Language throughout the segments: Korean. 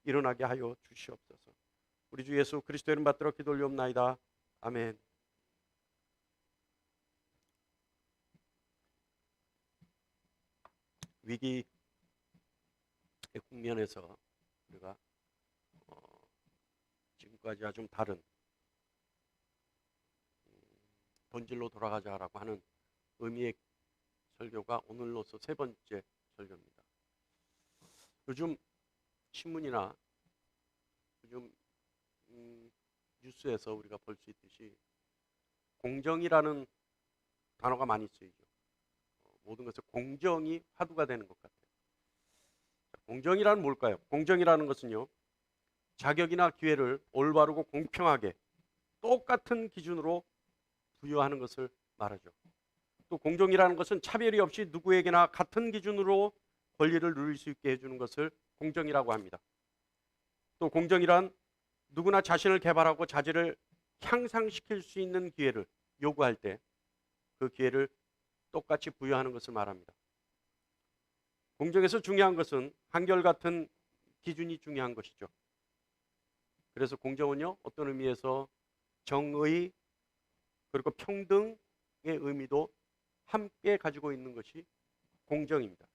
일어나게 하여 주시옵소서. 우리 주 예수 그리스도의 이름 받들어 기도 올리옵나이다. 아멘. 위기의 국면에서 우리가 지금까지와 좀 다른 본질로 돌아가자라고 하는 의미의 설교가 오늘로서 세 번째 설교입니다. 요즘 신문이나 요즘 뉴스에서 우리가 볼 수 있듯이 공정이라는 단어가 많이 쓰이죠. 모든 것에 공정이 화두가 되는 것 같아요. 공정이란 뭘까요? 공정이라는 것은요, 자격이나 기회를 올바르고 공평하게 똑같은 기준으로 부여하는 것을 말하죠. 또 공정이라는 것은 차별이 없이 누구에게나 같은 기준으로 권리를 누릴 수 있게 해주는 것을 공정이라고 합니다. 또 공정이란 누구나 자신을 개발하고 자질을 향상시킬 수 있는 기회를 요구할 때 그 기회를 똑같이 부여하는 것을 말합니다. 공정에서 중요한 것은 한결같은 기준이 중요한 것이죠. 그래서 공정은요, 어떤 의미에서 정의 그리고 평등의 의미도 함께 가지고 있는 것이 공정입니다.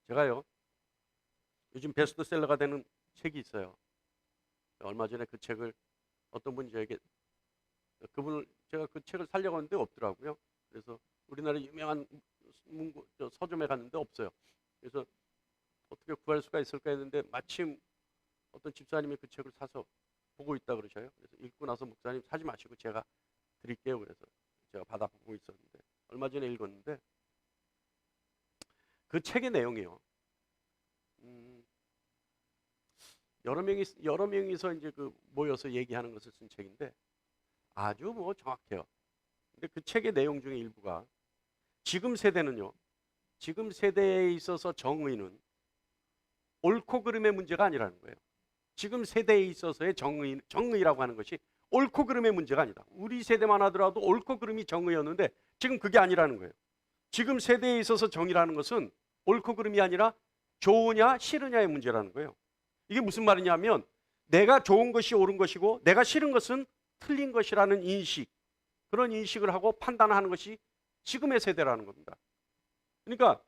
제가요, 요즘 베스트셀러가 되는 책이 있어요. 얼마 전에 그 책을 어떤 분이 저에게, 그분을 제가 그 책을 사려고 하는데 없더라고요. 그래서 우리나라 유명한 서점에 갔는데 없어요. 그래서 어떻게 구할 수가 있을까 했는데 마침 어떤 집사님이 그 책을 사서 보고 있다 그러셔요. 그래서 읽고 나서 목사님 사지 마시고 제가 드릴게요. 그래서 제가 받아보고 있었는데 얼마 전에 읽었는데 그 책의 내용이요. 여러 명이서 이제 그 모여서 얘기하는 것을 쓴 책인데 아주 뭐 정확해요. 근데 그 책의 내용 중에 일부가 지금 세대는요, 지금 세대에 있어서 정의는 옳고 그름의 문제가 아니라는 거예요. 지금 세대에 있어서의 정의라고 하는 것이 옳고 그름의 문제가 아니다. 우리 세대만 하더라도 옳고 그름이 정의였는데 지금 그게 아니라는 거예요. 지금 세대에 있어서 정의라는 것은 옳고 그름이 아니라 좋으냐 싫으냐의 문제라는 거예요. 이게 무슨 말이냐면 내가 좋은 것이 옳은 것이고 내가 싫은 것은 틀린 것이라는 인식, 그런 인식을 하고 판단하는 것이 지금의 세대라는 겁니다. 그러니까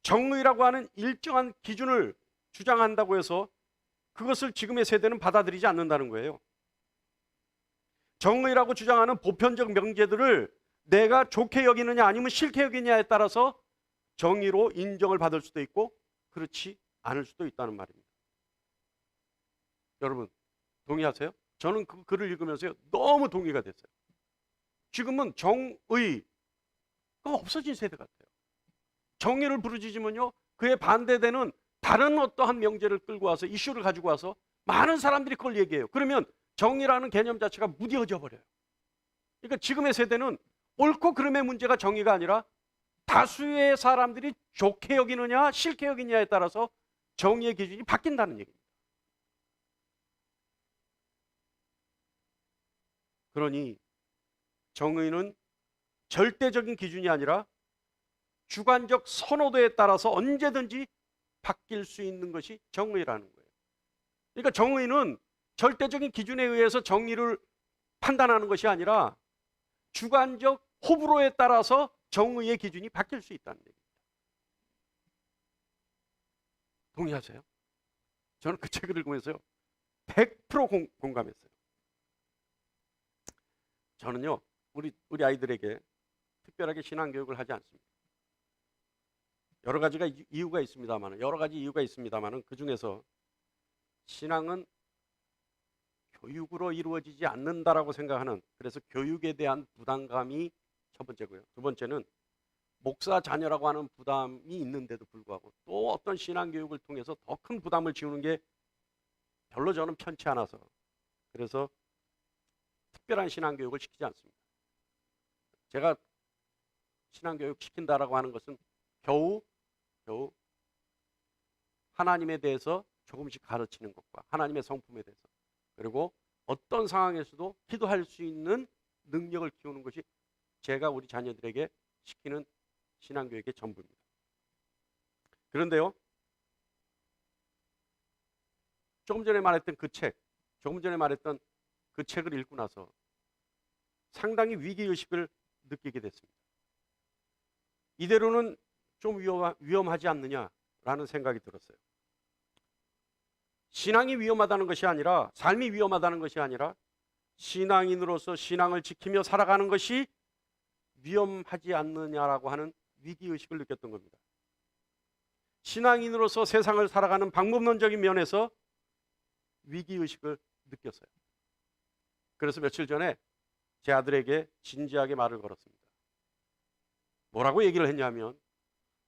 정의라고 하는 일정한 기준을 주장한다고 해서 그것을 지금의 세대는 받아들이지 않는다는 거예요. 정의라고 주장하는 보편적 명제들을 내가 좋게 여기느냐 아니면 싫게 여기느냐에 따라서 정의로 인정을 받을 수도 있고 그렇지 않을 수도 있다는 말입니다. 여러분 동의하세요? 저는 그 글을 읽으면서 너무 동의가 됐어요. 지금은 정의가 없어진 세대 같아요. 정의를 부르짖으면요, 그에 반대되는 다른 어떠한 명제를 끌고 와서 이슈를 가지고 와서 많은 사람들이 그걸 얘기해요. 그러면 정의라는 개념 자체가 무뎌져 버려요. 그러니까 지금의 세대는 옳고 그름의 문제가 정의가 아니라 다수의 사람들이 좋게 여기느냐 싫게 여기느냐에 따라서 정의의 기준이 바뀐다는 얘기입니다. 그러니 정의는 절대적인 기준이 아니라 주관적 선호도에 따라서 언제든지 바뀔 수 있는 것이 정의라는 거예요. 그러니까 정의는 절대적인 기준에 의해서 정의를 판단하는 것이 아니라 주관적 호불호에 따라서 정의의 기준이 바뀔 수 있다는 얘기입니다. 동의하세요? 저는 그 책을 읽으면서요 100% 공감했어요. 저는요 우리 아이들에게 특별하게 신앙교육을 하지 않습니다. 여러 가지 이유가 있습니다만 그 중에서 신앙은 교육으로 이루어지지 않는다라고 생각하는, 그래서 교육에 대한 부담감이 첫 번째고요. 두 번째는 목사 자녀라고 하는 부담이 있는데도 불구하고 또 어떤 신앙교육을 통해서 더 큰 부담을 지우는 게 별로 저는 편치 않아서 그래서 특별한 신앙교육을 시키지 않습니다. 제가 신앙교육 시킨다라고 하는 것은 겨우 하나님에 대해서 조금씩 가르치는 것과 하나님의 성품에 대해서, 그리고 어떤 상황에서도 기도할 수 있는 능력을 키우는 것이 제가 우리 자녀들에게 시키는 신앙교육의 전부입니다. 그런데요, 조금 전에 말했던 그 책을 읽고 나서 상당히 위기의식을 느끼게 됐습니다. 이대로는 좀 위험하지 않느냐라는 생각이 들었어요. 신앙이 위험하다는 것이 아니라, 삶이 위험하다는 것이 아니라 신앙인으로서 신앙을 지키며 살아가는 것이 위험하지 않느냐라고 하는 위기의식을 느꼈던 겁니다. 신앙인으로서 세상을 살아가는 방법론적인 면에서 위기의식을 느꼈어요. 그래서 며칠 전에 제 아들에게 진지하게 말을 걸었습니다. 뭐라고 얘기를 했냐면,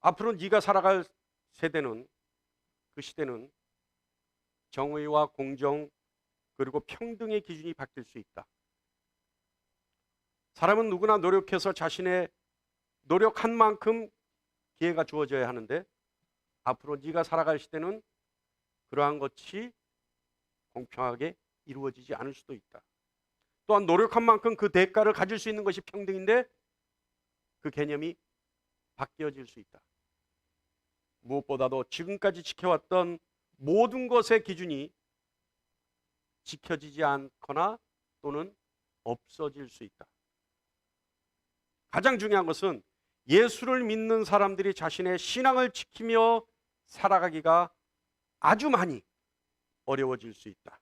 앞으로 네가 살아갈 세대는, 그 시대는 정의와 공정 그리고 평등의 기준이 바뀔 수 있다. 사람은 누구나 노력해서 자신의 노력한 만큼 기회가 주어져야 하는데, 앞으로 네가 살아갈 시대는 그러한 것이 공평하게 이루어지지 않을 수도 있다. 또한 노력한 만큼 그 대가를 가질 수 있는 것이 평등인데, 그 개념이 바뀌어질 수 있다. 무엇보다도 지금까지 지켜왔던 모든 것의 기준이 지켜지지 않거나 또는 없어질 수 있다. 가장 중요한 것은 예수를 믿는 사람들이 자신의 신앙을 지키며 살아가기가 아주 많이 어려워질 수 있다.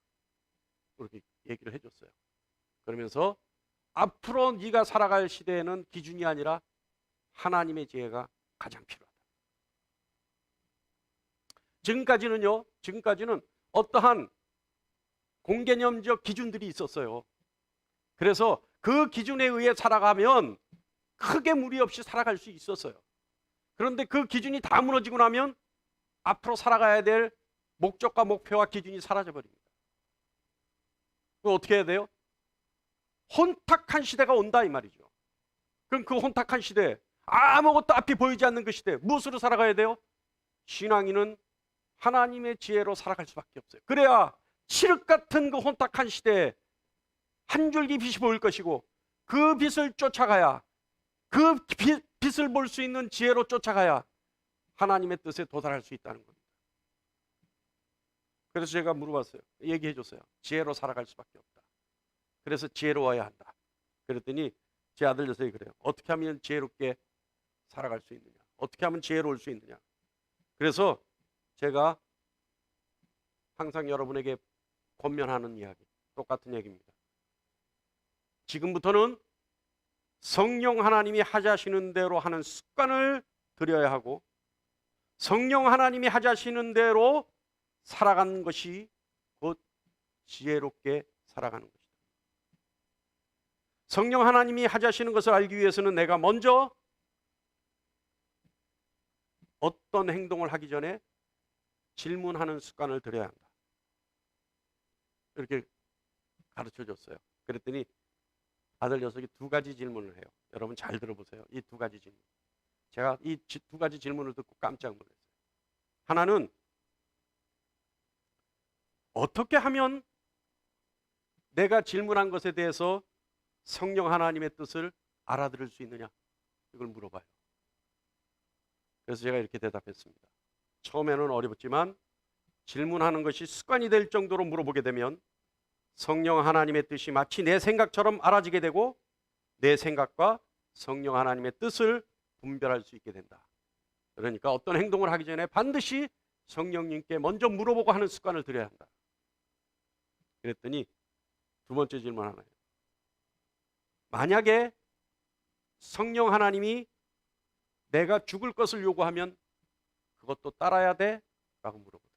그렇게 얘기를 해줬어요. 그러면서 앞으로 네가 살아갈 시대에는 기준이 아니라 하나님의 지혜가 가장 필요하다. 지금까지는 어떠한 공개념적 기준들이 있었어요. 그래서 그 기준에 의해 살아가면 크게 무리 없이 살아갈 수 있었어요. 그런데 그 기준이 다 무너지고 나면 앞으로 살아가야 될 목적과 목표와 기준이 사라져 버립니다. 그럼 어떻게 해야 돼요? 혼탁한 시대가 온다 이 말이죠. 그럼 그 혼탁한 시대, 아무것도 앞이 보이지 않는 그 시대, 무엇으로 살아가야 돼요? 신앙인은 하나님의 지혜로 살아갈 수밖에 없어요. 그래야 칠흑 같은 그 혼탁한 시대에 한 줄기 빛이 보일 것이고, 그 빛을 쫓아가야, 그 빛을 볼 수 있는 지혜로 쫓아가야 하나님의 뜻에 도달할 수 있다는 겁니다. 그래서 제가 물어봤어요. 얘기해 줬어요. 지혜로 살아갈 수밖에 없다. 그래서 지혜로워야 한다. 그랬더니 제 아들 녀석이 그래요. 어떻게 하면 지혜롭게 살아갈 수 있느냐? 어떻게 하면 지혜로울 수 있느냐? 그래서 제가 항상 여러분에게 권면하는 이야기, 똑같은 얘기입니다. 지금부터는 성령 하나님이 하자시는 대로 하는 습관을 들여야 하고, 성령 하나님이 하자시는 대로 살아가는 것이 곧 지혜롭게 살아가는 것이다. 성령 하나님이 하자시는 것을 알기 위해서는 내가 먼저 어떤 행동을 하기 전에 질문하는 습관을 들여야 한다. 이렇게 가르쳐 줬어요. 그랬더니 아들 녀석이 두 가지 질문을 해요. 여러분 잘 들어보세요. 이 두 가지 질문. 제가 이 두 가지 질문을 듣고 깜짝 놀랐어요. 하나는, 어떻게 하면 내가 질문한 것에 대해서 성령 하나님의 뜻을 알아들을 수 있느냐? 이걸 물어봐요. 그래서 제가 이렇게 대답했습니다. 처음에는 어렵지만 질문하는 것이 습관이 될 정도로 물어보게 되면 성령 하나님의 뜻이 마치 내 생각처럼 알아지게 되고, 내 생각과 성령 하나님의 뜻을 분별할 수 있게 된다. 그러니까 어떤 행동을 하기 전에 반드시 성령님께 먼저 물어보고 하는 습관을 들여야 한다. 그랬더니 두 번째 질문 하나예요. 만약에 성령 하나님이 내가 죽을 것을 요구하면 그것도 따라야 돼? 라고 물어보더라고요.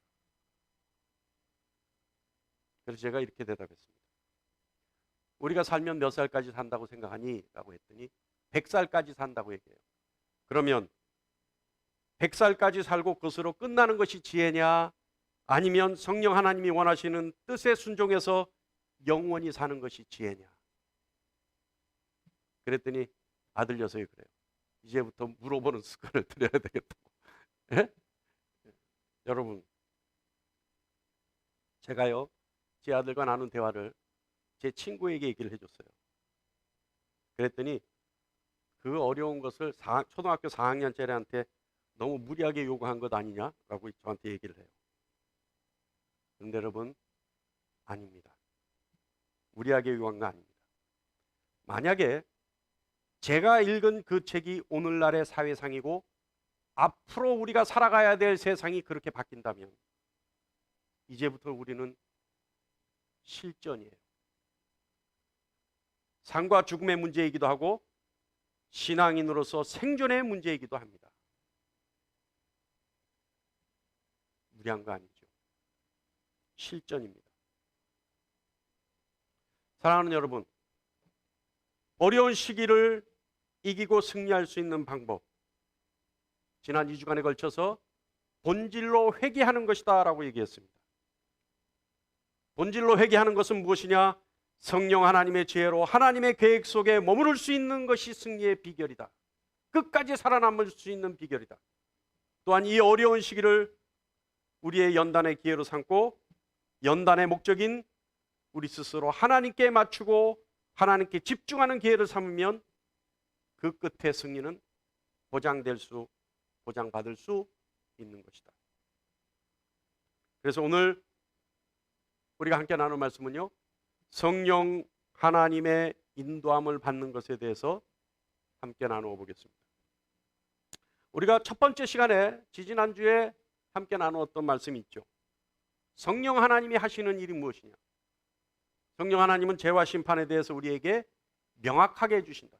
그래서 제가 이렇게 대답했습니다. 우리가 살면 몇 살까지 산다고 생각하니? 라고 했더니 100살까지 산다고 얘기해요. 그러면 100살까지 살고 그것으로 끝나는 것이 지혜냐? 아니면 성령 하나님이 원하시는 뜻에 순종해서 영원히 사는 것이 지혜냐? 그랬더니 아들 녀석이 그래요. 이제부터 물어보는 습관을 들여야 되겠다고. 예? 여러분, 제가요, 제 아들과 나눈 대화를 제 친구에게 얘기를 해줬어요. 그랬더니 그 어려운 것을 초등학교 4학년짜리한테 너무 무리하게 요구한 것 아니냐라고 저한테 얘기를 해요. 그런데 여러분, 아닙니다. 무리하게 요구한 거 아닙니다. 만약에 제가 읽은 그 책이 오늘날의 사회상이고 앞으로 우리가 살아가야 될 세상이 그렇게 바뀐다면 이제부터 우리는 실전이에요. 삶과 죽음의 문제이기도 하고 신앙인으로서 생존의 문제이기도 합니다. 무리한 거 아니죠. 실전입니다. 사랑하는 여러분, 어려운 시기를 이기고 승리할 수 있는 방법, 지난 2주간에 걸쳐서 본질로 회개하는 것이다 라고 얘기했습니다. 본질로 회개하는 것은 무엇이냐? 성령 하나님의 지혜로 하나님의 계획 속에 머무를 수 있는 것이 승리의 비결이다. 끝까지 살아남을 수 있는 비결이다. 또한 이 어려운 시기를 우리의 연단의 기회로 삼고 연단의 목적인 우리 스스로 하나님께 맞추고 하나님께 집중하는 기회를 삼으면 그 끝의 승리는 보장받을 수 있는 것이다. 그래서 오늘 우리가 함께 나눌 말씀은요, 성령 하나님의 인도함을 받는 것에 대해서 함께 나누어 보겠습니다. 우리가 첫 번째 시간에 지지난주에 함께 나누었던 말씀이 있죠. 성령 하나님이 하시는 일이 무엇이냐? 성령 하나님은 죄와 심판에 대해서 우리에게 명확하게 해주신다.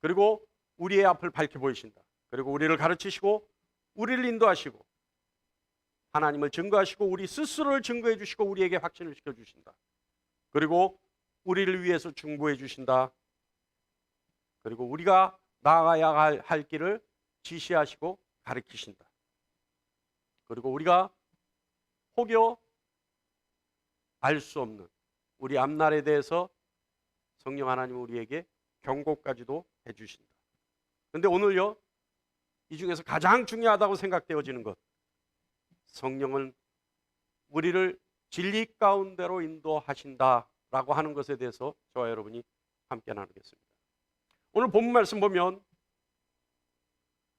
그리고 우리의 앞을 밝혀 보이신다. 그리고 우리를 가르치시고 우리를 인도하시고 하나님을 증거하시고 우리 스스로를 증거해 주시고 우리에게 확신을 시켜주신다. 그리고 우리를 위해서 중보해 주신다. 그리고 우리가 나아가야 할 길을 지시하시고 가르치신다. 그리고 우리가 혹여 알 수 없는 우리 앞날에 대해서 성령 하나님은 우리에게 경고까지도 해주신다. 그런데 오늘요, 이 중에서 가장 중요하다고 생각되어지는 것, 성령은 우리를 진리 가운데로 인도하신다라고 하는 것에 대해서 저와 여러분이 함께 나누겠습니다. 오늘 본문 말씀 보면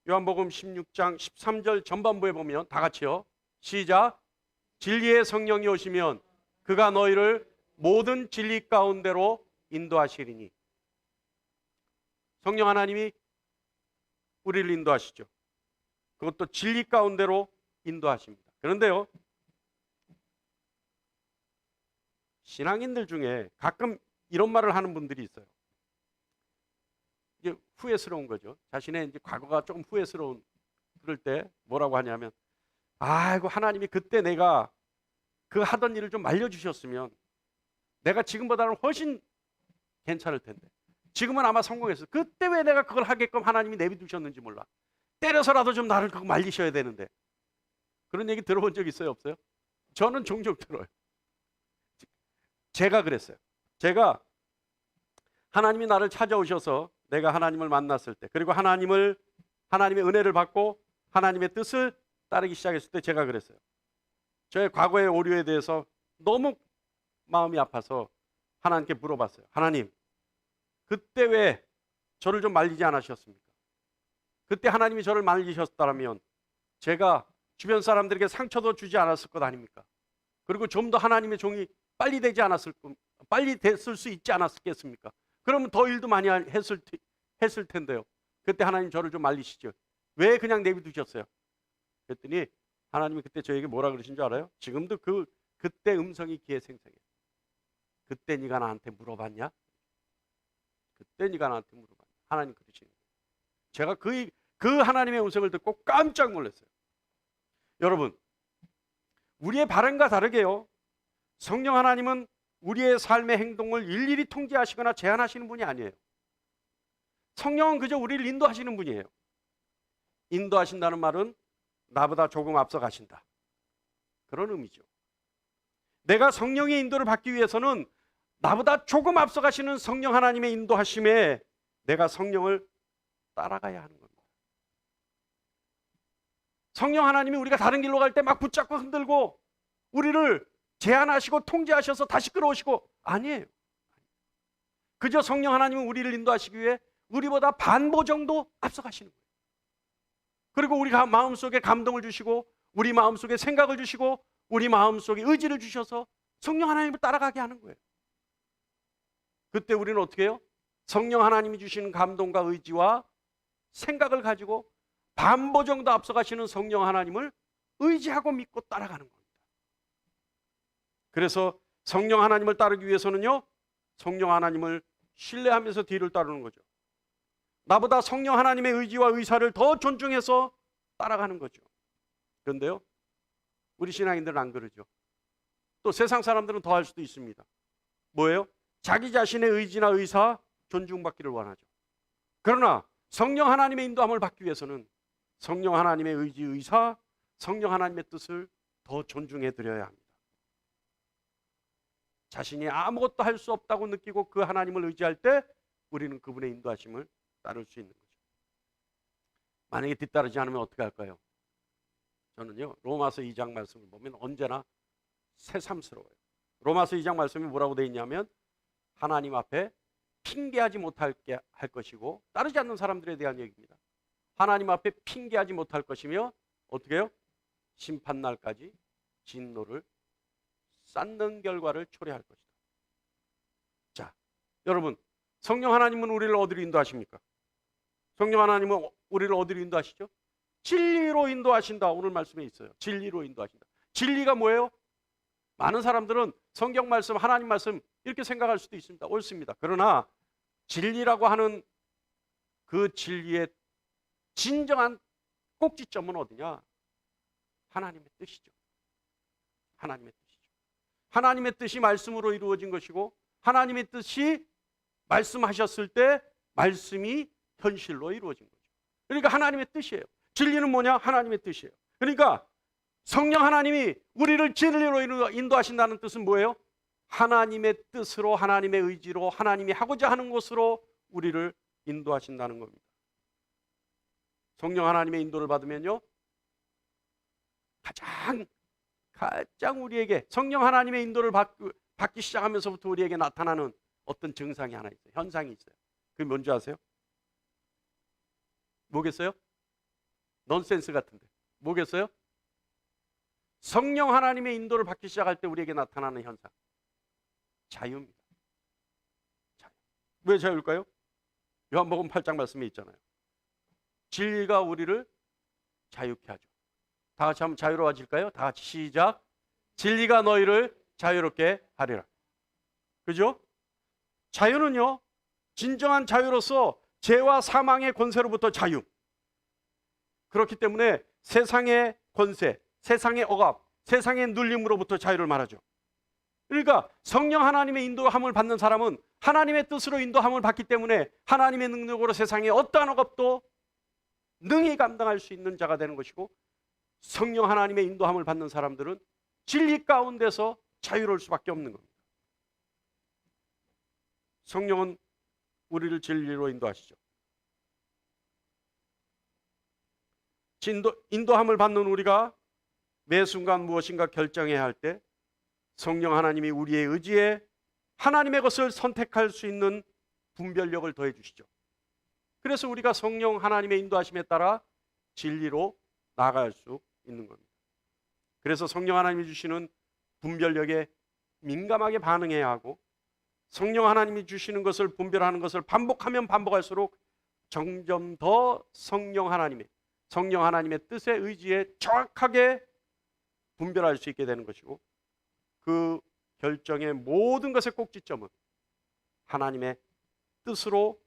요한복음 16장 13절 전반부에 보면 다 같이요, 시작. 진리의 성령이 오시면 그가 너희를 모든 진리 가운데로 인도하시리니. 성령 하나님이 우리를 인도하시죠. 그것도 진리 가운데로 인도하십니다. 그런데요, 신앙인들 중에 가끔 이런 말을 하는 분들이 있어요. 이게 후회스러운 거죠. 자신의 이제 과거가 조금 후회스러운 그럴 때 뭐라고 하냐면, 아이고 하나님이 그때 내가 그 하던 일을 좀 말려주셨으면 내가 지금보다는 훨씬 괜찮을 텐데, 지금은 아마 성공했어. 그때 왜 내가 그걸 하게끔 하나님이 내비두셨는지 몰라. 때려서라도 좀 나를 그거 말리셔야 되는데. 그런 얘기 들어본 적 있어요, 없어요? 저는 종종 들어요. 제가 그랬어요. 제가 하나님이 나를 찾아오셔서 내가 하나님을 만났을 때, 그리고 하나님의 은혜를 받고 하나님의 뜻을 따르기 시작했을 때 제가 그랬어요. 저의 과거의 오류에 대해서 너무 마음이 아파서 하나님께 물어봤어요. 하나님, 그때 왜 저를 좀 말리지 않으셨습니까? 그때 하나님이 저를 말리셨다면 제가 주변 사람들에게 상처도 주지 않았을 것 아닙니까? 그리고 좀 더 하나님의 종이 빨리 됐을 수 있지 않았겠습니까? 그러면 더 일도 많이 했을 텐데요. 그때 하나님 저를 좀 말리시죠. 왜 그냥 내비두셨어요? 그랬더니 하나님이 그때 저에게 뭐라 그러신 줄 알아요? 지금도 그때 음성이 귀에 생생해요. 그때 네가 나한테 물어봤냐? 그때 네가 나한테 물어봤냐? 하나님 그러시는 거예요. 제가 그 하나님의 음성을 듣고 깜짝 놀랐어요. 여러분, 우리의 바람과 다르게요, 성령 하나님은 우리의 삶의 행동을 일일이 통제하시거나 제한하시는 분이 아니에요. 성령은 그저 우리를 인도하시는 분이에요. 인도하신다는 말은 나보다 조금 앞서 가신다, 그런 의미죠. 내가 성령의 인도를 받기 위해서는 나보다 조금 앞서 가시는 성령 하나님의 인도하심에 내가 성령을 따라가야 하는 겁니다. 성령 하나님이 우리가 다른 길로 갈 때 막 붙잡고 흔들고 우리를 제한하시고 통제하셔서 다시 끌어오시고, 아니에요. 그저 성령 하나님은 우리를 인도하시기 위해 우리보다 반보 정도 앞서 가시는 거예요. 그리고 우리가 마음속에 감동을 주시고 우리 마음속에 생각을 주시고 우리 마음속에 의지를 주셔서 성령 하나님을 따라가게 하는 거예요. 그때 우리는 어떻게 해요? 성령 하나님이 주시는 감동과 의지와 생각을 가지고 반보 정도 앞서가시는 성령 하나님을 의지하고 믿고 따라가는 겁니다. 그래서 성령 하나님을 따르기 위해서는요, 성령 하나님을 신뢰하면서 뒤를 따르는 거죠. 나보다 성령 하나님의 의지와 의사를 더 존중해서 따라가는 거죠. 그런데요, 우리 신앙인들은 안 그러죠. 또 세상 사람들은 더 할 수도 있습니다. 뭐예요? 자기 자신의 의지나 의사 존중받기를 원하죠. 그러나 성령 하나님의 인도함을 받기 위해서는 성령 하나님의 의지, 의사, 성령 하나님의 뜻을 더 존중해 드려야 합니다. 자신이 아무것도 할 수 없다고 느끼고 그 하나님을 의지할 때 우리는 그분의 인도하심을 따를 수 있는 거죠. 만약에 뒤따르지 않으면 어떻게 할까요? 저는요, 로마서 2장 말씀을 보면 언제나 새삼스러워요. 로마서 2장 말씀이 뭐라고 되어 있냐면 하나님 앞에 핑계하지 못하게 할 것이고, 따르지 않는 사람들에 대한 얘기입니다. 하나님 앞에 핑계하지 못할 것이며 어떻게 해요? 심판날까지 진노를 쌓는 결과를 초래할 것이다. 자, 여러분, 성령 하나님은 우리를 어디로 인도하십니까? 성령 하나님은 우리를 어디로 인도하시죠? 진리로 인도하신다. 오늘 말씀에 있어요. 진리로 인도하신다. 진리가 뭐예요? 많은 사람들은 성경 말씀, 하나님 말씀 이렇게 생각할 수도 있습니다. 옳습니다. 그러나 진리라고 하는 그 진리의 진정한 꼭지점은 어디냐? 하나님의 뜻이죠. 하나님의 뜻이죠. 하나님의 뜻이 말씀으로 이루어진 것이고, 하나님의 뜻이 말씀하셨을 때 말씀이 현실로 이루어진 거죠. 그러니까 하나님의 뜻이에요. 진리는 뭐냐? 하나님의 뜻이에요. 그러니까 성령 하나님이 우리를 진리로 인도하신다는 뜻은 뭐예요? 하나님의 뜻으로, 하나님의 의지로, 하나님이 하고자 하는 곳으로 우리를 인도하신다는 겁니다. 성령 하나님의 인도를 받으면요, 가장 우리에게 성령 하나님의 인도를 받기 시작하면서부터 우리에게 나타나는 어떤 증상이 하나 있어요. 현상이 있어요. 그게 뭔지 아세요? 뭐겠어요? 넌센스 같은데 뭐겠어요? 성령 하나님의 인도를 받기 시작할 때 우리에게 나타나는 현상, 자유입니다. 자유. 왜 자유일까요? 요한복음 8장 말씀에 있잖아요. 진리가 우리를 자유케 하죠. 다 같이 한번 자유로워질까요? 다 같이 시작. 진리가 너희를 자유롭게 하리라. 그죠? 자유는요, 진정한 자유로서 죄와 사망의 권세로부터 자유. 그렇기 때문에 세상의 권세, 세상의 억압, 세상의 눌림으로부터 자유를 말하죠. 그러니까 성령 하나님의 인도함을 받는 사람은 하나님의 뜻으로 인도함을 받기 때문에 하나님의 능력으로 세상의 어떠한 억압도 능히 감당할 수 있는 자가 되는 것이고, 성령 하나님의 인도함을 받는 사람들은 진리 가운데서 자유로울 수밖에 없는 겁니다. 성령은 우리를 진리로 인도하시죠. 인도함을 받는 우리가 매 순간 무엇인가 결정해야 할 때 성령 하나님이 우리의 의지에 하나님의 것을 선택할 수 있는 분별력을 더해 주시죠. 그래서 우리가 성령 하나님의 인도하심에 따라 진리로 나아갈 수 있는 겁니다. 그래서 성령 하나님이 주시는 분별력에 민감하게 반응해야 하고, 성령 하나님이 주시는 것을 분별하는 것을 반복하면 반복할수록 점점 더 성령 하나님의 뜻에 의지에 정확하게 분별할 수 있게 되는 것이고, 그 결정의 모든 것의 꼭지점은 하나님의 뜻으로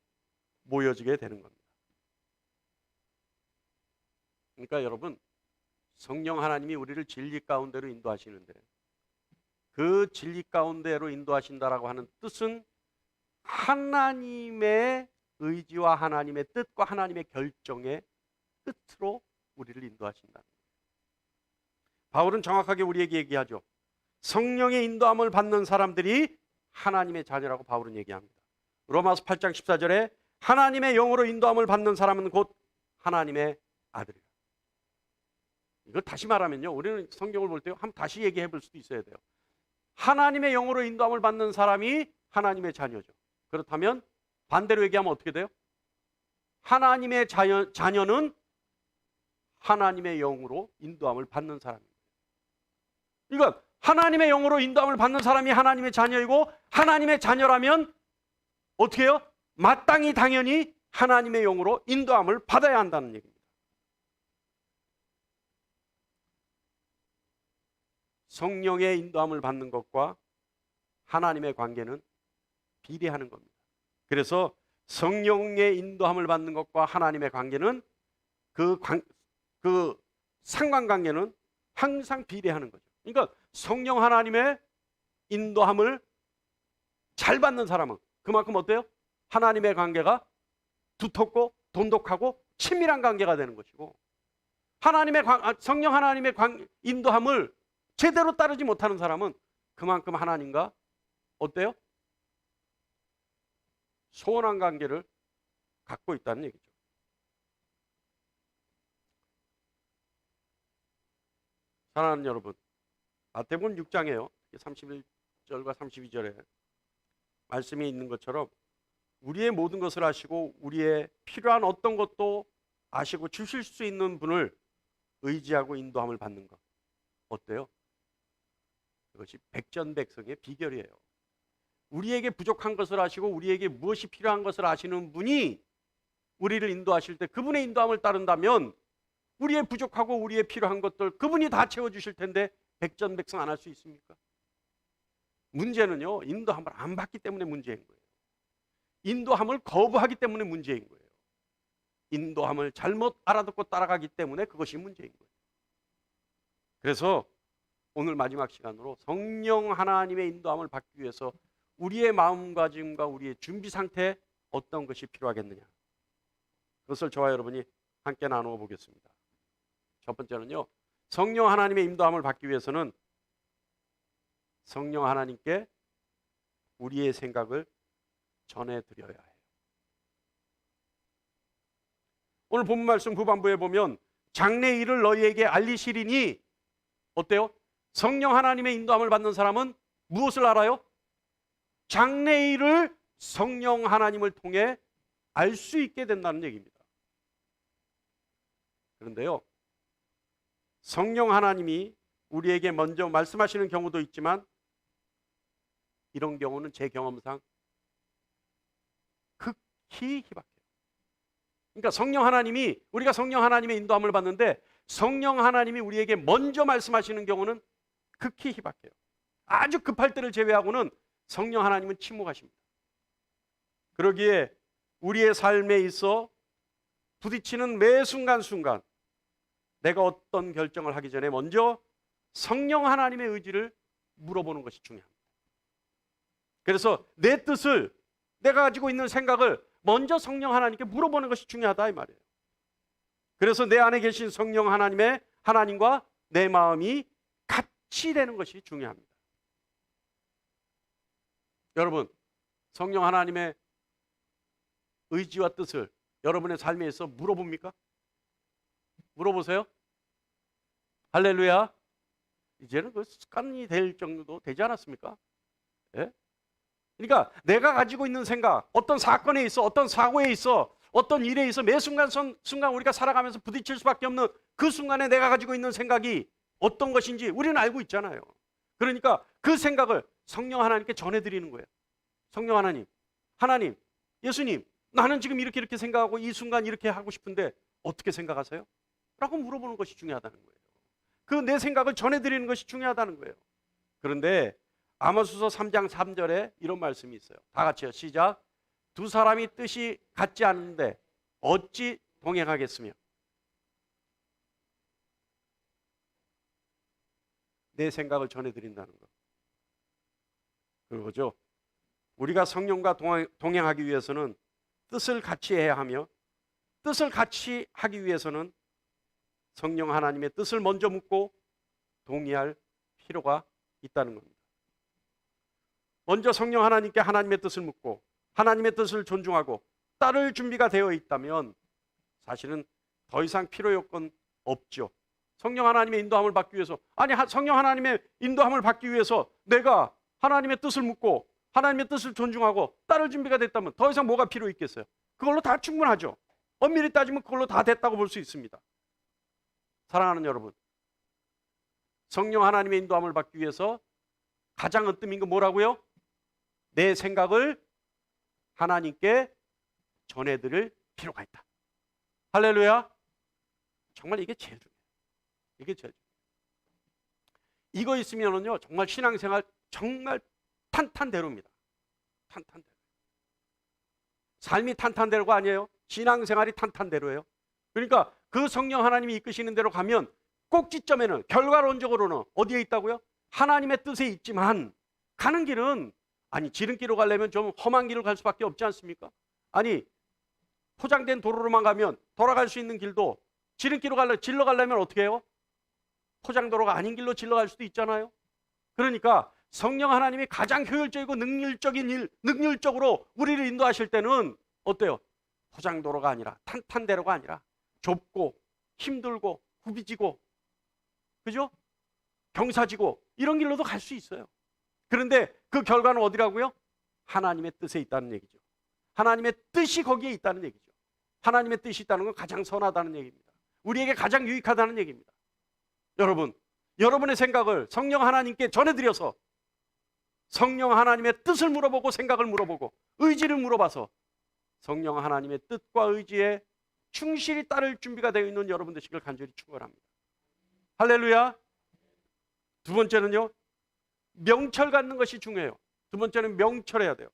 모여지게 되는 겁니다. 그러니까 여러분, 성령 하나님이 우리를 진리 가운데로 인도하시는데, 그 진리 가운데로 인도하신다라고 하는 뜻은 하나님의 의지와 하나님의 뜻과 하나님의 결정의 끝으로 우리를 인도하신다는 거예요. 바울은 정확하게 우리에게 얘기하죠. 성령의 인도함을 받는 사람들이 하나님의 자녀라고 바울은 얘기합니다. 로마서 8장 14절에 하나님의 영으로 인도함을 받는 사람은 곧 하나님의 아들이라. 이걸 다시 말하면요, 우리는 성경을 볼 때 한번 다시 얘기해 볼 수도 있어야 돼요. 하나님의 영으로 인도함을 받는 사람이 하나님의 자녀죠. 그렇다면 반대로 얘기하면 어떻게 돼요? 하나님의 자녀는 하나님의 영으로 인도함을 받는 사람입니다. 그러니까 하나님의 영으로 인도함을 받는 사람이 하나님의 자녀이고, 하나님의 자녀라면 어떻게 해요? 마땅히 당연히 하나님의 영으로 인도함을 받아야 한다는 얘기입니다. 성령의 인도함을 받는 것과 하나님의 관계는 비례하는 겁니다. 그래서 성령의 인도함을 받는 것과 하나님의 관계는 그 상관관계는 항상 비례하는 거죠. 그러니까 성령 하나님의 인도함을 잘 받는 사람은 그만큼 어때요? 하나님의 관계가 두텁고 돈독하고 친밀한 관계가 되는 것이고, 성령 하나님의 인도함을 제대로 따르지 못하는 사람은 그만큼 하나님과 어때요? 소원한 관계를 갖고 있다는 얘기죠. 사랑하는 여러분, 마태복음 6장에요. 31절과 32절에 말씀이 있는 것처럼 우리의 모든 것을 아시고 우리의 필요한 어떤 것도 아시고 주실 수 있는 분을 의지하고 인도함을 받는 것. 어때요? 그것이 백전백승의 비결이에요. 우리에게 부족한 것을 아시고 우리에게 무엇이 필요한 것을 아시는 분이 우리를 인도하실 때 그분의 인도함을 따른다면 우리의 부족하고 우리의 필요한 것들 그분이 다 채워주실 텐데 백전백승 안 할 수 있습니까? 문제는요, 인도함을 안 받기 때문에 문제인 거예요. 인도함을 거부하기 때문에 문제인 거예요. 인도함을 잘못 알아듣고 따라가기 때문에 그것이 문제인 거예요. 그래서 오늘 마지막 시간으로 성령 하나님의 인도함을 받기 위해서 우리의 마음가짐과 우리의 준비 상태에 어떤 것이 필요하겠느냐, 그것을 저와 여러분이 함께 나누어 보겠습니다. 첫 번째는요, 성령 하나님의 인도함을 받기 위해서는 성령 하나님께 우리의 생각을 전해드려야 해요. 오늘 본문 말씀 후반부에 보면 장래 일을 너희에게 알리시리니 어때요? 성령 하나님의 인도함을 받는 사람은 무엇을 알아요? 장래 일을 성령 하나님을 통해 알 수 있게 된다는 얘기입니다. 그런데요, 성령 하나님이 우리에게 먼저 말씀하시는 경우도 있지만 이런 경우는 제 경험상 극히 희박해요. 그러니까 우리가 성령 하나님의 인도함을 받는데 성령 하나님이 우리에게 먼저 말씀하시는 경우는 극히 희박해요. 아주 급할 때를 제외하고는 성령 하나님은 침묵하십니다. 그러기에 우리의 삶에 있어 부딪히는 매 순간순간 내가 어떤 결정을 하기 전에 먼저 성령 하나님의 의지를 물어보는 것이 중요합니다. 그래서 내 뜻을, 내가 가지고 있는 생각을 먼저 성령 하나님께 물어보는 것이 중요하다 이 말이에요. 그래서 내 안에 계신 성령 하나님과 내 마음이 같이 되는 것이 중요합니다. 여러분, 성령 하나님의 의지와 뜻을 여러분의 삶에 있어 물어봅니까? 물어보세요. 할렐루야. 이제는 그 습관이 될 정도도 되지 않았습니까? 예? 그러니까 내가 가지고 있는 생각, 어떤 사건에 있어, 어떤 사고에 있어, 어떤 일에 있어 매 순간 우리가 살아가면서 부딪힐 수밖에 없는 그 순간에 내가 가지고 있는 생각이 어떤 것인지 우리는 알고 있잖아요. 그러니까 그 생각을 성령 하나님께 전해드리는 거예요. 성령 하나님, 예수님, 나는 지금 이렇게 생각하고 이 순간 이렇게 하고 싶은데 어떻게 생각하세요? 라고 물어보는 것이 중요하다는 거예요. 그 내 생각을 전해드리는 것이 중요하다는 거예요. 그런데 아모스서 3장 3절에 이런 말씀이 있어요. 다 같이요. 시작. 두 사람이 뜻이 같지 않은데 어찌 동행하겠으며. 내 생각을 전해드린다는 것. 그거죠. 우리가 성령과 동행하기 위해서는 뜻을 같이 해야 하며, 뜻을 같이 하기 위해서는 성령 하나님의 뜻을 먼저 묻고 동의할 필요가 있다는 겁니다. 먼저 성령 하나님께 하나님의 뜻을 묻고 하나님의 뜻을 존중하고 따를 준비가 되어 있다면 사실은 더 이상 필요 요건 없죠. 성령 하나님의 인도함을 받기 위해서, 성령 하나님의 인도함을 받기 위해서 내가 하나님의 뜻을 묻고 하나님의 뜻을 존중하고 따를 준비가 됐다면 더 이상 뭐가 필요 있겠어요? 그걸로 다 충분하죠. 엄밀히 따지면 그걸로 다 됐다고 볼 수 있습니다. 사랑하는 여러분, 성령 하나님의 인도함을 받기 위해서 가장 으뜸인 건 뭐라고요? 내 생각을 하나님께 전해드릴 필요가 있다. 할렐루야. 정말 이게 제일 중요해요. 이게 제일 중요해요. 이거 있으면은요 정말 신앙생활 정말 탄탄대로입니다. 탄탄대로. 삶이 탄탄대로가 아니에요. 신앙생활이 탄탄대로예요. 그러니까 그 성령 하나님이 이끄시는 대로 가면 꼭지점에는 결과론적으로는 어디에 있다고요? 하나님의 뜻에 있지만 가는 길은 아니 지름길로 가려면 좀 험한 길을 갈 수밖에 없지 않습니까? 아니 포장된 도로로만 가면 돌아갈 수 있는 길도 지름길로 질러 가려면 어떻게 해요? 포장도로가 아닌 길로 질러 갈 수도 있잖아요. 그러니까 성령 하나님이 가장 효율적이고 능률적으로 우리를 인도하실 때는 어때요? 포장도로가 아니라 탄탄대로가 아니라 좁고 힘들고 후비지고 그죠? 경사지고 이런 길로도 갈 수 있어요. 그런데 그 결과는 어디라고요? 하나님의 뜻에 있다는 얘기죠. 하나님의 뜻이 거기에 있다는 얘기죠. 하나님의 뜻이 있다는 건 가장 선하다는 얘기입니다. 우리에게 가장 유익하다는 얘기입니다. 여러분, 여러분의 생각을 성령 하나님께 전해드려서 성령 하나님의 뜻을 물어보고 생각을 물어보고 의지를 물어봐서 성령 하나님의 뜻과 의지에 충실히 따를 준비가 되어 있는 여러분 되시길 간절히 축원합니다. 할렐루야. 두 번째는요, 명철 갖는 것이 중요해요. 두 번째는 명철해야 돼요.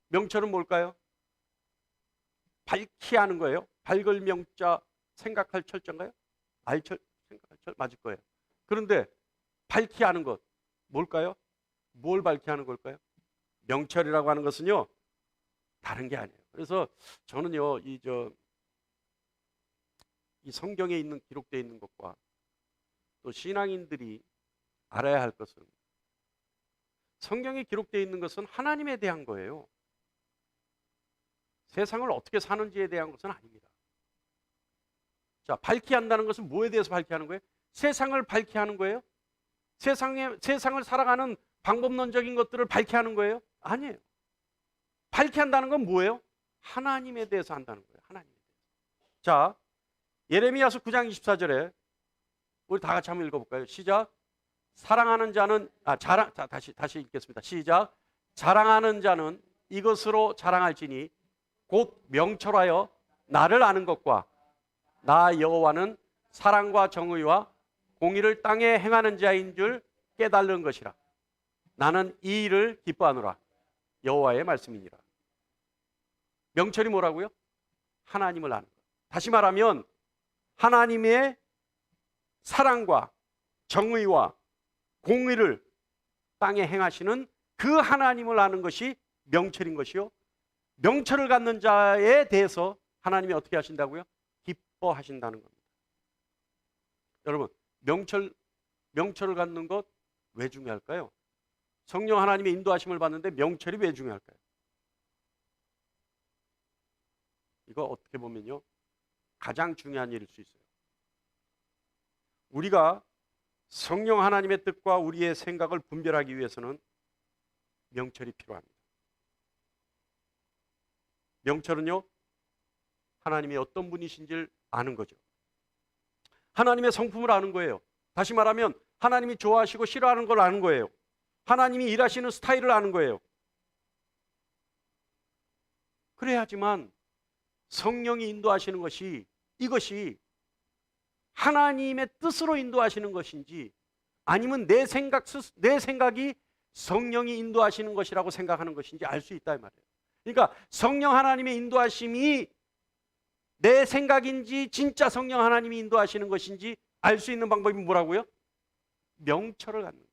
명철은 뭘까요? 밝히 하는 거예요. 밝을 명자 생각할 철자인가요? 알철 생각할 철 맞을 거예요. 그런데 밝히 하는 것 뭘까요? 뭘 밝히 하는 걸까요? 명철이라고 하는 것은요 다른 게 아니에요. 그래서 저는요 이 성경에 있는 기록되어 있는 것과 또 신앙인들이 알아야 할 것은 성경에 기록되어 있는 것은 하나님에 대한 거예요. 세상을 어떻게 사는지에 대한 것은 아닙니다. 자, 밝히 한다는 것은 뭐에 대해서 밝히 하는 거예요? 세상을 밝히 하는 거예요? 세상을 살아가는 방법론적인 것들을 밝히 하는 거예요? 아니에요. 밝히 한다는 건 뭐예요? 하나님에 대해서 한다는 거예요. 하나님에 대해서. 자, 예레미야서 9장 24절에 우리 다 같이 한번 읽어볼까요? 시작. 사랑하는 자는 다시 읽겠습니다. 시작. 자랑하는 자는 이것으로 자랑할지니 곧 명철하여 나를 아는 것과 나 여호와는 사랑과 정의와 공의를 땅에 행하는 자인 줄 깨달는 것이라. 나는 이 일을 기뻐하노라. 여호와의 말씀이니라. 명철이 뭐라고요? 하나님을 아는 것. 다시 말하면 하나님의 사랑과 정의와 공의를 땅에 행하시는 그 하나님을 아는 것이 명철인 것이요. 명철을 갖는 자에 대해서 하나님이 어떻게 하신다고요? 기뻐하신다는 겁니다. 여러분, 명철을 갖는 것 왜 중요할까요? 성령 하나님의 인도하심을 받는데 명철이 왜 중요할까요? 이거 어떻게 보면요 가장 중요한 일일 수 있어요. 우리가 성령 하나님의 뜻과 우리의 생각을 분별하기 위해서는 명철이 필요합니다. 명철은요 하나님이 어떤 분이신지를 아는 거죠. 하나님의 성품을 아는 거예요. 다시 말하면 하나님이 좋아하시고 싫어하는 걸 아는 거예요. 하나님이 일하시는 스타일을 아는 거예요. 그래야지만 성령이 인도하시는 것이 이것이 하나님의 뜻으로 인도하시는 것인지 아니면 내 생각이 성령이 인도하시는 것이라고 생각하는 것인지 알 수 있다 이 말이에요. 그러니까 성령 하나님의 인도하심이 내 생각인지 진짜 성령 하나님이 인도하시는 것인지 알 수 있는 방법이 뭐라고요? 명철을 갖는 거예요.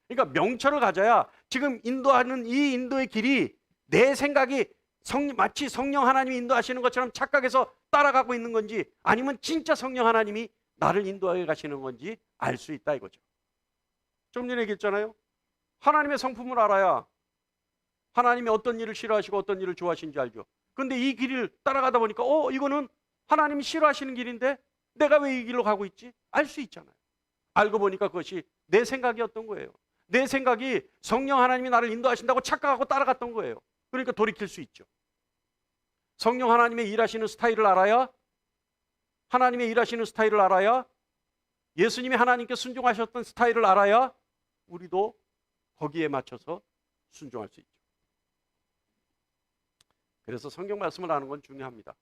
그러니까 명철을 가져야 지금 인도하는 이 인도의 길이 내 생각이 마치 성령 하나님이 인도하시는 것처럼 착각해서 따라가고 있는 건지 아니면 진짜 성령 하나님이 나를 인도하게 가시는 건지 알 수 있다 이거죠. 좀 전에 얘기했잖아요. 하나님의 성품을 알아야 하나님이 어떤 일을 싫어하시고 어떤 일을 좋아하시는지 알죠. 그런데 이 길을 따라가다 보니까 이거는 하나님이 싫어하시는 길인데 내가 왜 이 길로 가고 있지? 알 수 있잖아요. 알고 보니까 그것이 내 생각이었던 거예요. 내 생각이 성령 하나님이 나를 인도하신다고 착각하고 따라갔던 거예요. 그러니까 돌이킬 수 있죠. 성령 하나님의 일하시는 스타일을 알아야 하나님의 일하시는 스타일을 알아야 예수님이 하나님께 순종하셨던 스타일을 알아야 우리도 거기에 맞춰서 순종할 수 있죠. 그래서 성경 말씀을 아는 건 중요합니다.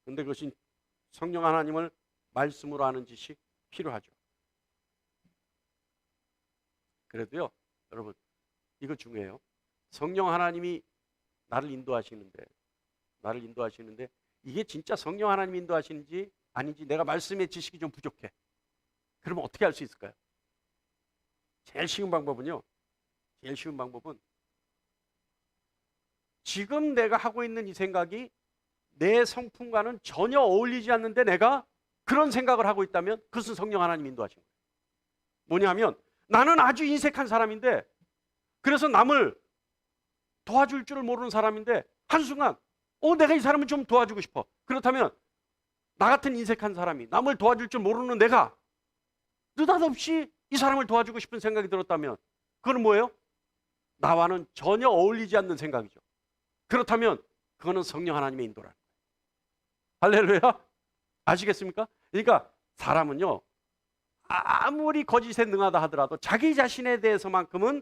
그런데 그것이 성령 하나님을 말씀으로 아는 지식 필요하죠. 그래도요, 여러분, 이거 중요해요. 성령 하나님이 나를 인도하시는데 이게 진짜 성령 하나님이 인도하시는지 아닌지 내가 말씀의 지식이 좀 부족해. 그러면 어떻게 할 수 있을까요? 제일 쉬운 방법은 지금 내가 하고 있는 이 생각이 내 성품과는 전혀 어울리지 않는데 내가 그런 생각을 하고 있다면 그것은 성령 하나님 인도하신 거예요. 뭐냐면 나는 아주 인색한 사람인데, 그래서 남을 도와줄 줄을 모르는 사람인데 한순간 내가 이 사람을 좀 도와주고 싶어. 그렇다면 나 같은 인색한 사람이 남을 도와줄 줄 모르는 내가 느닷없이 이 사람을 도와주고 싶은 생각이 들었다면 그건 뭐예요? 나와는 전혀 어울리지 않는 생각이죠. 그렇다면 그거는 성령 하나님의 인도라는 거예요. 할렐루야. 아시겠습니까? 그러니까 사람은요, 아무리 거짓에 능하다 하더라도 자기 자신에 대해서만큼은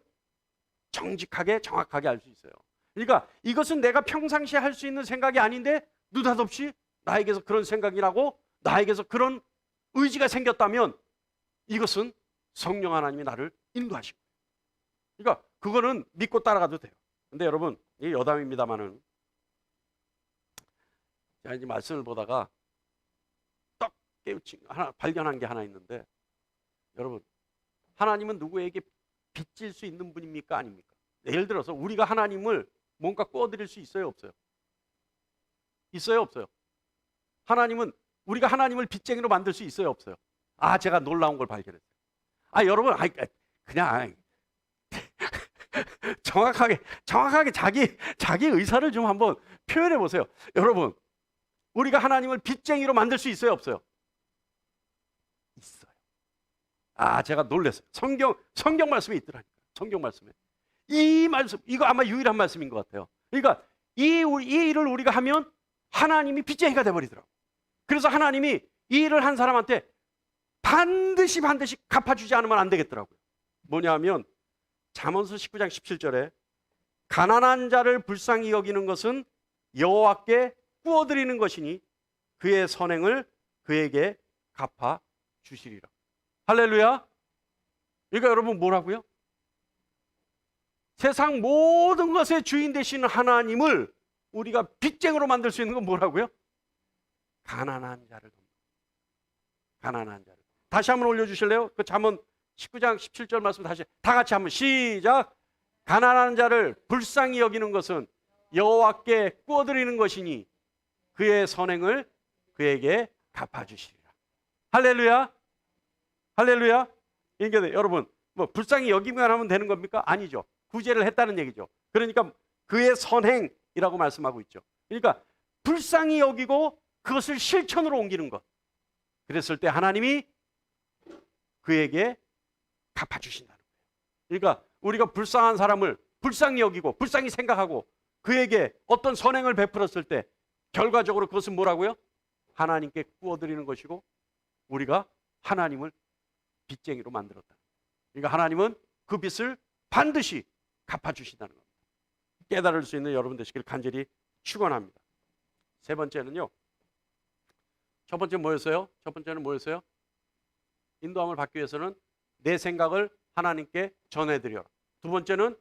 정직하게 정확하게 알 수 있어요. 그러니까 이것은 내가 평상시에 할 수 있는 생각이 아닌데 느닷없이 나에게서 그런 생각이 나고 나에게서 그런 의지가 생겼다면 이것은 성령 하나님이 나를 인도하시고, 그러니까 그거는 믿고 따라가도 돼요. 근데 여러분, 이게 여담입니다만은 제가 이제 말씀을 보다가 떡 깨우친 하나 발견한 게 하나 있는데, 여러분, 하나님은 누구에게 빚질 수 있는 분입니까? 아닙니까? 예를 들어서 우리가 하나님을 뭔가 꿔드릴 수 있어요? 없어요? 있어요? 없어요? 하나님은 우리가 하나님을 빚쟁이로 만들 수 있어요? 없어요? 제가 놀라운 걸 발견했어요. 여러분, 그냥 정확하게 자기 의사를 좀 한번 표현해 보세요. 여러분, 우리가 하나님을 빚쟁이로 만들 수 있어요? 없어요? 있어요. 제가 놀랐어요. 성경 말씀에 있더라니까요. 성경 말씀에. 이 말씀, 이거 아마 유일한 말씀인 것 같아요. 그러니까 이 일을 우리가 하면 하나님이 빚쟁이가 돼버리더라고요. 그래서 하나님이 이 일을 한 사람한테 반드시 갚아주지 않으면 안 되겠더라고요. 뭐냐면 잠언서 19장 17절에 가난한 자를 불쌍히 여기는 것은 여호와께 구워드리는 것이니 그의 선행을 그에게 갚아주시리라. 할렐루야. 그러니까 여러분 뭐라고요? 세상 모든 것의 주인 되시는 하나님을 우리가 빚쟁이로 만들 수 있는 건 뭐라고요? 가난한 자를 돕는, 가난한 자를. 다시 한번 올려주실래요? 그 잠언 19장 17절 말씀 다 같이 한번 시작. 가난한 자를 불쌍히 여기는 것은 여호와께 구워드리는 것이니 그의 선행을 그에게 갚아주시리라. 할렐루야. 할렐루야. 그러니까 여러분, 불쌍히 여기만 하면 되는 겁니까? 아니죠. 구제를 했다는 얘기죠. 그러니까 그의 선행이라고 말씀하고 있죠. 그러니까 불쌍히 여기고 그것을 실천으로 옮기는 것. 그랬을 때 하나님이 그에게 갚아주신다는 거예요. 그러니까 우리가 불쌍한 사람을 불쌍히 여기고 불쌍히 생각하고 그에게 어떤 선행을 베풀었을 때 결과적으로 그것은 뭐라고요? 하나님께 구워드리는 것이고 우리가 하나님을 빚쟁이로 만들었다. 그러니까 하나님은 그 빚을 반드시 갚아주신다는 겁니다. 깨달을 수 있는 여러분 되시길 간절히 축원합니다. 세 번째는요. 첫 번째 뭐였어요? 첫 번째는 뭐였어요? 인도함을 받기 위해서는 내 생각을 하나님께 전해드려라. 두 번째는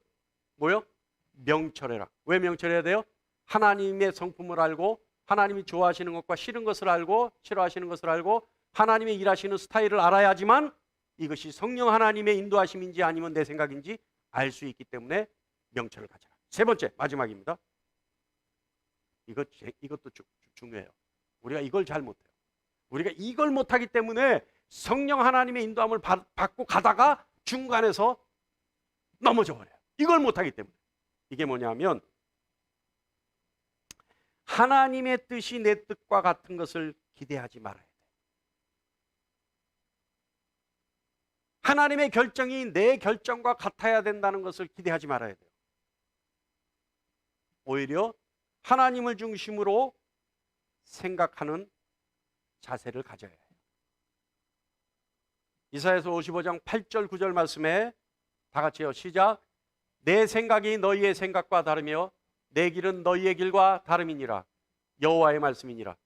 뭐요? 명철해라. 왜 명철해야 돼요? 하나님의 성품을 알고 하나님이 좋아하시는 것과 싫은 것을 알고 싫어하시는 것을 알고 하나님의 일하시는 스타일을 알아야지만 이것이 성령 하나님의 인도하심인지 아니면 내 생각인지 알 수 있기 때문에 명철을 가져라. 세 번째, 마지막입니다. 이것도 중요해요. 우리가 이걸 잘 못해요. 우리가 이걸 못하기 때문에 성령 하나님의 인도함을 받고 가다가 중간에서 넘어져 버려요. 이걸 못하기 때문에. 이게 뭐냐면 하나님의 뜻이 내 뜻과 같은 것을 기대하지 말아야 돼요. 하나님의 결정이 내 결정과 같아야 된다는 것을 기대하지 말아야 돼요. 오히려 하나님을 중심으로 생각하는 자세를 가져야 해요. 이사야서 55장 8절 9절 말씀에 다 같이요. 시작. 내 생각이 너희의 생각과 다르며 내 길은 너희의 길과 다름이니라. 여호와의 말씀이니라.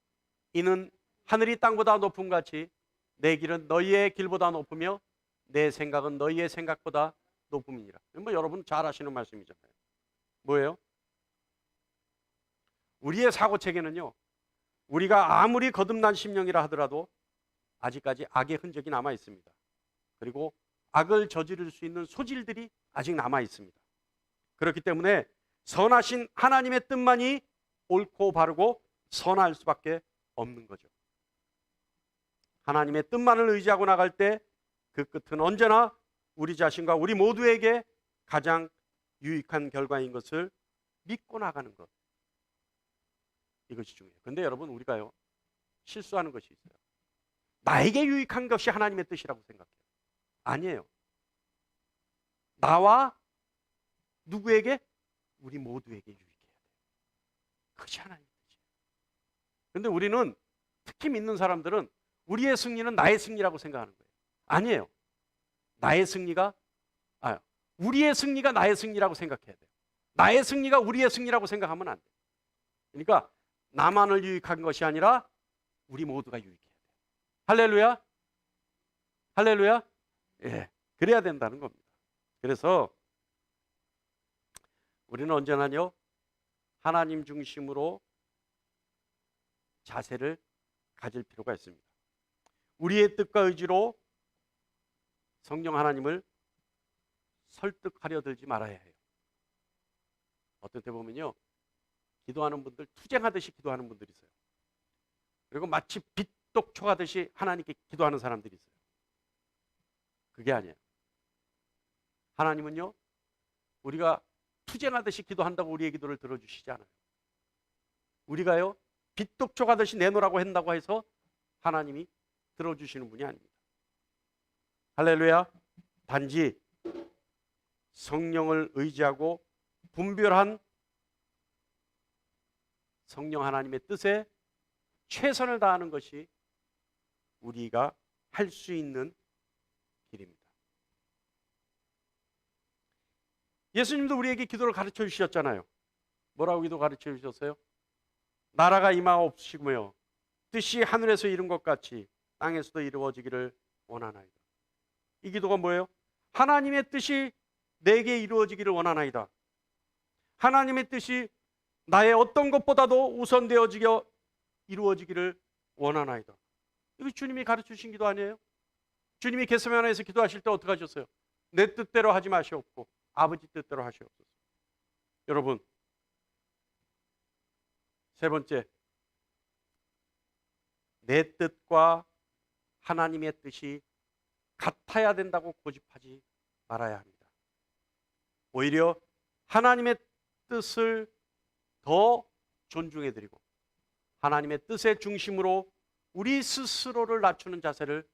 이는 하늘이 땅보다 높음 같이 내 길은 너희의 길보다 높으며 내 생각은 너희의 생각보다 높음이니라. 뭐 여러분 잘 아시는 말씀이잖아요. 뭐예요? 우리의 사고체계는요, 우리가 아무리 거듭난 심령이라 하더라도 아직까지 악의 흔적이 남아 있습니다. 그리고 악을 저지를 수 있는 소질들이 아직 남아 있습니다. 그렇기 때문에 선하신 하나님의 뜻만이 옳고 바르고 선할 수밖에 없는 거죠. 하나님의 뜻만을 의지하고 나갈 때 그 끝은 언제나 우리 자신과 우리 모두에게 가장 유익한 결과인 것을 믿고 나가는 것, 이것이 중요해요. 그런데 여러분, 우리가요 실수하는 것이 있어요. 나에게 유익한 것이 하나님의 뜻이라고 생각해요. 아니에요. 나와 누구에게? 우리 모두에게 유익해야 돼요. 그것이 하나님의 뜻이에요. 그런데 우리는, 특히 믿는 사람들은 우리의 승리는 나의 승리라고 생각하는 거예요. 아니에요. 우리의 승리가 나의 승리라고 생각해야 돼요. 나의 승리가 우리의 승리라고 생각하면 안 돼요. 그러니까 나만을 유익한 것이 아니라 우리 모두가 유익해야 돼요. 할렐루야? 할렐루야? 예, 그래야 된다는 겁니다. 그래서 우리는 언제나요 하나님 중심으로 자세를 가질 필요가 있습니다. 우리의 뜻과 의지로 성령 하나님을 설득하려 들지 말아야 해요. 어떤 때 보면요, 기도하는 분들 투쟁하듯이 기도하는 분들이 있어요. 그리고 마치 빚독촉하듯이 하나님께 기도하는 사람들이 있어요. 그게 아니에요. 하나님은요, 우리가 투쟁하듯이 기도한다고 우리의 기도를 들어주시지 않아요. 우리가요 빚독촉하듯이 내놓으라고 한다고 해서 하나님이 들어주시는 분이 아닙니다. 할렐루야. 단지 성령을 의지하고 분별한 성령 하나님의 뜻에 최선을 다하는 것이 우리가 할 수 있는 길입니다. 예수님도 우리에게 기도를 가르쳐 주셨잖아요. 뭐라고 기도 가르쳐 주셨어요? 나라가 임하옵시며 뜻이 하늘에서 이룬 것 같이 땅에서도 이루어지기를 원하나이다. 이 기도가 뭐예요? 하나님의 뜻이 내게 이루어지기를 원하나이다. 하나님의 뜻이 나의 어떤 것보다도 우선되어지게 이루어지기를 원하나이다. 이거 주님이 가르쳐 주신 기도 아니에요? 주님이 겟세마네에서 기도하실 때 어떻게 하셨어요? 내 뜻대로 하지 마시옵고 아버지 뜻대로 하시옵소서. 여러분, 세 번째, 내 뜻과 하나님의 뜻이 같아야 된다고 고집하지 말아야 합니다. 오히려 하나님의 뜻을 더 존중해드리고 하나님의 뜻의 중심으로 우리 스스로를 낮추는 자세를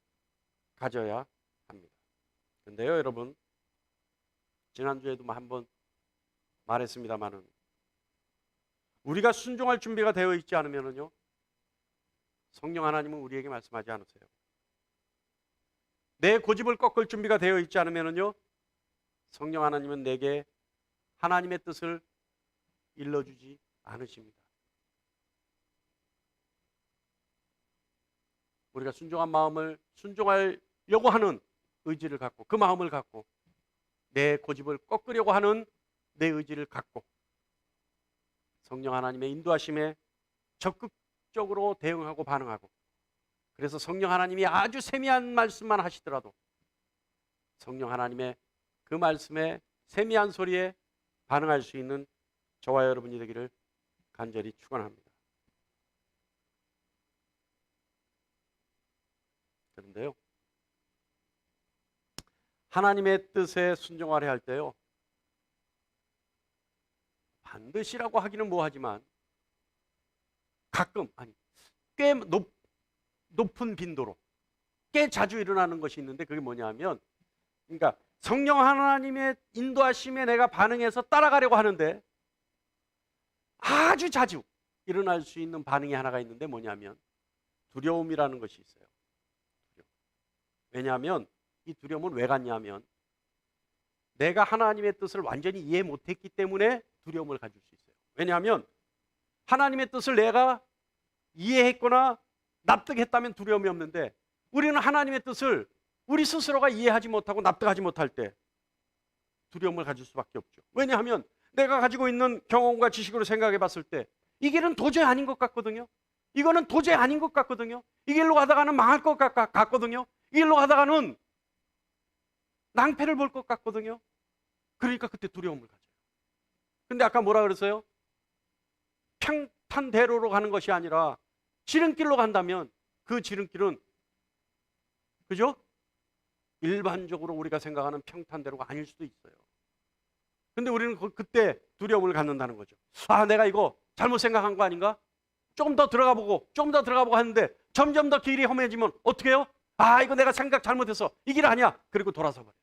가져야 합니다. 그런데요, 여러분, 지난주에도 한번 말했습니다마는 우리가 순종할 준비가 되어 있지 않으면요 성령 하나님은 우리에게 말씀하지 않으세요. 내 고집을 꺾을 준비가 되어 있지 않으면요 성령 하나님은 내게 하나님의 뜻을 일러주지 않으십니다. 우리가 순종한 마음을 순종하려고 하는 의지를 갖고 그 마음을 갖고 내 고집을 꺾으려고 하는 내 의지를 갖고 성령 하나님의 인도하심에 적극적으로 대응하고 반응하고, 그래서 성령 하나님이 아주 세미한 말씀만 하시더라도 성령 하나님의 그 말씀에 세미한 소리에 반응할 수 있는 저와 여러분이 되기를 간절히 축원합니다. 그런데요, 하나님의 뜻에 순종하려 할 때요 반드시라고 하기는 뭐하지만 가끔, 꽤 높은 빈도로 꽤 자주 일어나는 것이 있는데, 그게 뭐냐면, 그러니까 성령 하나님의 인도하심에 내가 반응해서 따라가려고 하는데 아주 자주 일어날 수 있는 반응이 하나가 있는데 뭐냐면 두려움이라는 것이 있어요. 왜냐하면 이 두려움은 왜 갖냐면 내가 하나님의 뜻을 완전히 이해 못했기 때문에 두려움을 가질 수 있어요. 왜냐하면 하나님의 뜻을 내가 이해했거나 납득했다면 두려움이 없는데 우리는 하나님의 뜻을 우리 스스로가 이해하지 못하고 납득하지 못할 때 두려움을 가질 수밖에 없죠. 왜냐하면 내가 가지고 있는 경험과 지식으로 생각해 봤을 때 이 길은 도저히 아닌 것 같거든요. 이거는 도저히 아닌 것 같거든요. 이 길로 가다가는 망할 것 같거든요. 이 길로 가다가는 낭패를 볼 것 같거든요. 그러니까 그때 두려움을 가져요. 근데 아까 뭐라 그랬어요? 평탄대로로 가는 것이 아니라 지름길로 간다면 그 지름길은, 그죠? 일반적으로 우리가 생각하는 평탄대로가 아닐 수도 있어요. 근데 우리는 그때 두려움을 갖는다는 거죠. 아, 내가 이거 잘못 생각한 거 아닌가? 조금 더 들어가 보고 하는데 점점 더 길이 험해지면 어떻게 해요? 아, 이거 내가 생각 잘못해서 이 길 아니야. 그리고 돌아서 버려요.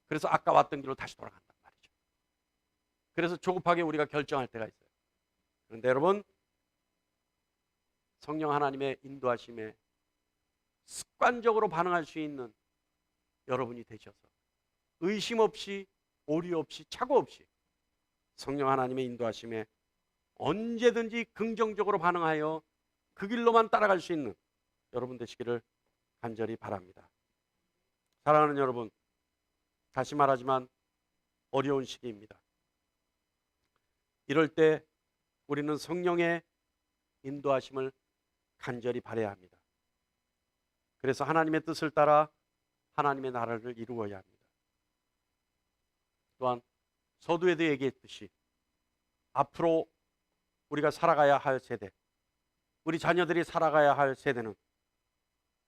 그래서 아까 왔던 길로 다시 돌아간단 말이죠. 그래서 조급하게 우리가 결정할 때가 있어요. 그런데 여러분, 성령 하나님의 인도하심에 습관적으로 반응할 수 있는 여러분이 되셔서 의심 없이, 오류 없이, 착오 없이 성령 하나님의 인도하심에 언제든지 긍정적으로 반응하여 그 길로만 따라갈 수 있는 여러분 되시기를 간절히 바랍니다. 사랑하는 여러분, 다시 말하지만 어려운 시기입니다. 이럴 때 우리는 성령의 인도하심을 간절히 바라야 합니다. 그래서 하나님의 뜻을 따라 하나님의 나라를 이루어야 합니다. 또한 서두에도 얘기했듯이 앞으로 우리가 살아가야 할 세대, 우리 자녀들이 살아가야 할 세대는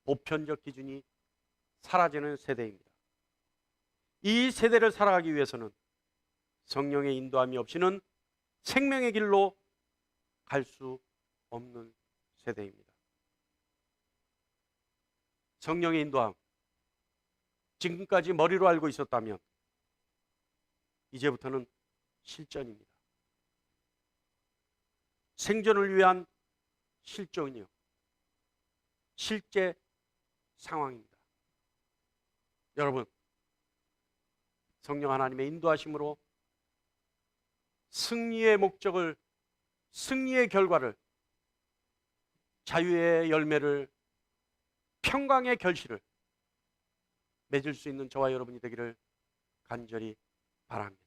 보편적 기준이 사라지는 세대입니다. 이 세대를 살아가기 위해서는 성령의 인도함이 없이는 생명의 길로 갈 수 없는 세대입니다. 성령의 인도함, 지금까지 머리로 알고 있었다면 이제부터는 실전입니다. 생존을 위한 실존이요, 실제 상황입니다. 여러분, 성령 하나님의 인도하심으로 승리의 목적을, 승리의 결과를, 자유의 열매를, 평강의 결실을 맺을 수 있는 저와 여러분이 되기를 간절히 바랍니다.